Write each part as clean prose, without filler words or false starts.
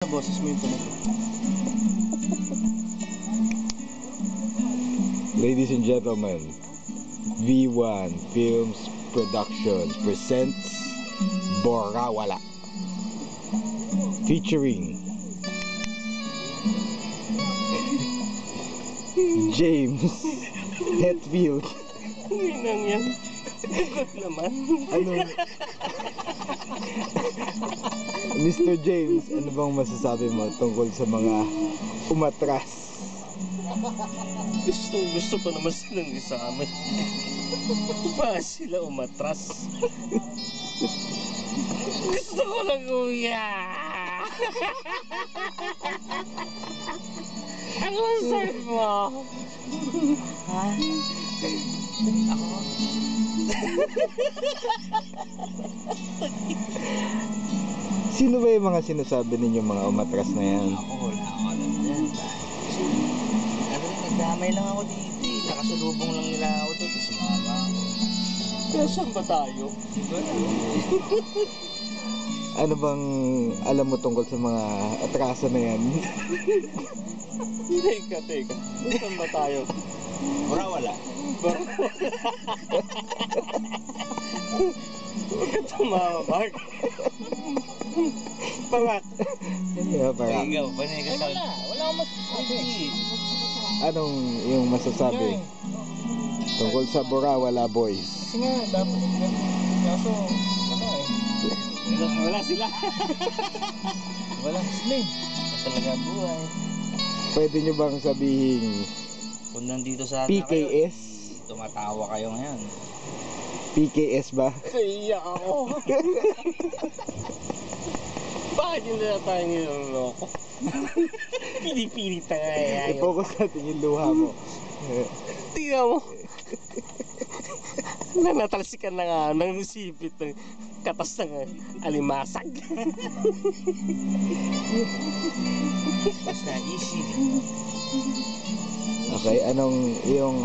Boses mo yung tunog. Ladies and gentlemen, V1 Films Productions presents Borawala, featuring James Hetfield. Inang yan. Good naman. Ano? Mr. James, ano bang masasabi mo tungkol sa mga umatras? Gusto ko naman silang isama. Bakit sila umatras? Gusto ko lang uya. Ano ang sabi mo? Ha? Ako? Sino ba yung mga sinasabi ninyo mga umatras na yan? Ako, wala ako alam dyan. Kasi, nagdamay lang ako dito eh. Nakasalubong lang nila ako doon. Tapos sumama ako. Kaya saan ba tayo? Ano bang alam mo tungkol sa mga atraso na yan? Teka. Saan ba tayo? Borawala. Huwag ka tumawa, Mark. Pangak. Yeah, para. Ikaw, panay ka sa... Wala akong masasabi. Anong yung masasabi tungkol sa Borawala Boys? Kasi nga, dapat kaso, wala eh. Wala sila. Walang slim. Talaga buhay. Pwede nyo bang sabihin Kung nandito sana PKS? kayo, tumatawa kayo ngayon. PKS ba? Kaya ako. Bakit hindi na tayo niloloko? Pili-pili tayo. I-focus natin yung luha mo. Tingnan mo. Nanatalsikan na nga ng sipit ng katas ng alimasag. Basta easy. Okay, anong yung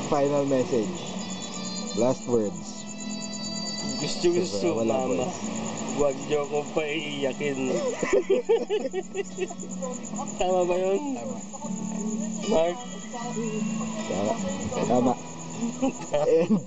final message? Last words. Gusto, Wala, mama. boys. Huwag niyo akong paiiyakin. Tama ba yun? Tama. Mark? Tama. And